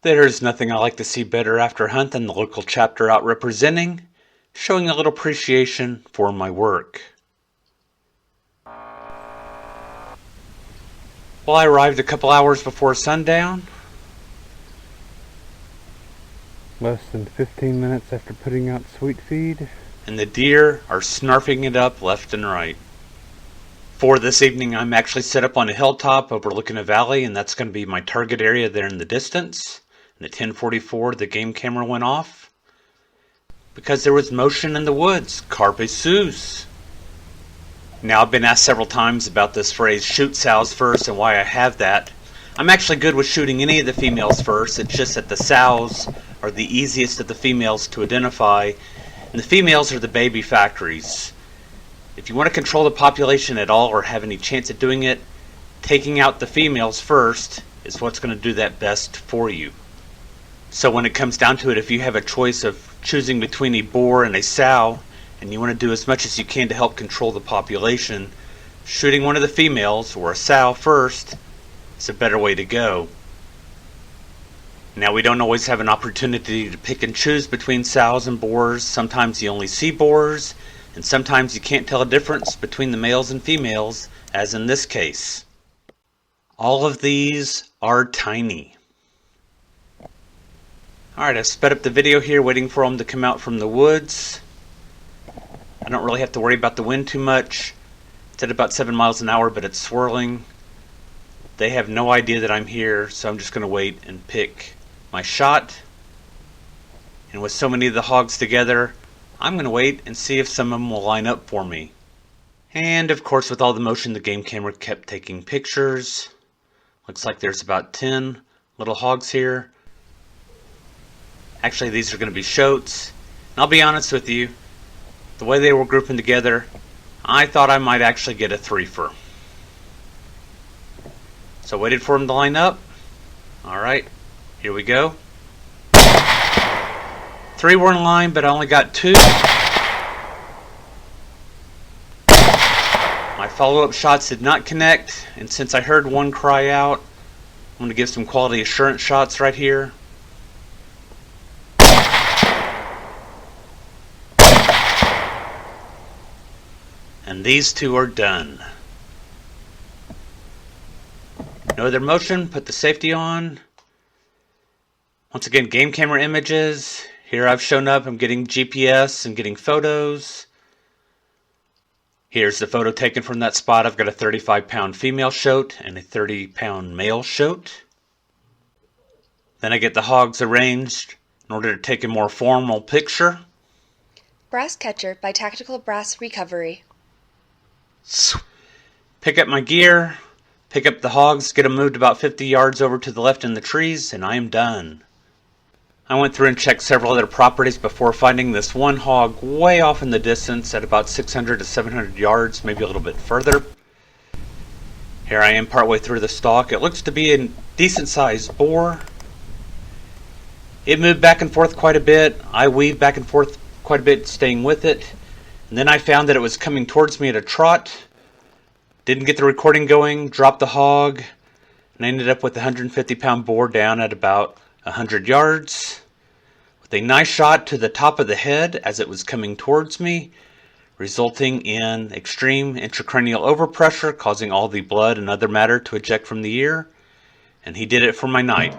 There's nothing I like to see better after a hunt than the local chapter out representing, showing a little appreciation for my work. Well, I arrived a couple hours before sundown. Less than 15 minutes after putting out sweet feed. And the deer are snarfing it up left and right. For this evening, I'm actually set up on a hilltop overlooking a valley, and that's going to be my target area there in the distance. And at 10:44, the game camera went off because there was motion in the woods. Carpe sus. Now, I've been asked several times about this phrase, shoot sows first, and why I have that. I'm actually good with shooting any of the females first. It's just that the sows are the easiest of the females to identify, and the females are the baby factories. If you want to control the population at all or have any chance at doing it, taking out the females first is what's going to do that best for you. So when it comes down to it, if you have a choice of choosing between a boar and a sow, and you want to do as much as you can to help control the population, shooting one of the females or a sow first is a better way to go. Now, we don't always have an opportunity to pick and choose between sows and boars. Sometimes you only see boars, and sometimes you can't tell a difference between the males and females, as in this case. All of these are tiny. Alright, I've sped up the video here, waiting for them to come out from the woods. I don't really have to worry about the wind too much. It's at about 7 miles an hour, but it's swirling. They have no idea that I'm here, so I'm just going to wait and pick my shot. And with so many of the hogs together, I'm going to wait and see if some of them will line up for me. And of course, with all the motion, the game camera kept taking pictures. Looks like there's about 10 little hogs here. Actually, these are going to be shoats. And I'll be honest with you, the way they were grouping together, I thought I might actually get a threefer. So I waited for them to line up. Alright, here we go. 3 were in line, but I only got 2. My follow-up shots did not connect, and since I heard one cry out, I'm going to give some quality assurance shots right here. And these 2 are done. No other motion, put the safety on. Once again, game camera images. Here I've shown up, I'm getting GPS and getting photos. Here's the photo taken from that spot. I've got a 35-pound female shoat and a 30-pound male shoat. Then I get the hogs arranged in order to take a more formal picture. Brass catcher by Tactical Brass Recovery. Pick up my gear, pick up the hogs, get them moved about 50 yards over to the left in the trees, and I am done. I went through and checked several other properties before finding this one hog way off in the distance at about 600 to 700 yards, maybe a little bit further. Here I am partway through the stalk. It looks to be a decent sized boar. It moved back and forth quite a bit. I weaved back and forth quite a bit, staying with it. And then I found that it was coming towards me at a trot. Didn't get the recording going, dropped the hog, and I ended up with a 150-pound boar down at about 100 yards. With a nice shot to the top of the head as it was coming towards me, resulting in extreme intracranial overpressure, causing all the blood and other matter to eject from the ear. And he did it for my night.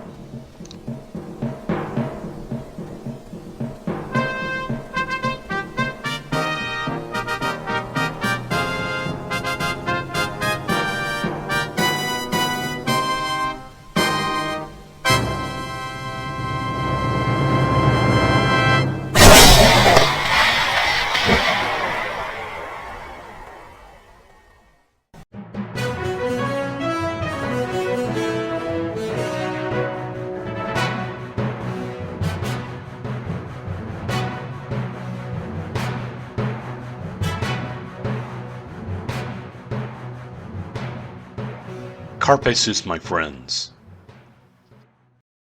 Carpe sus, my friends.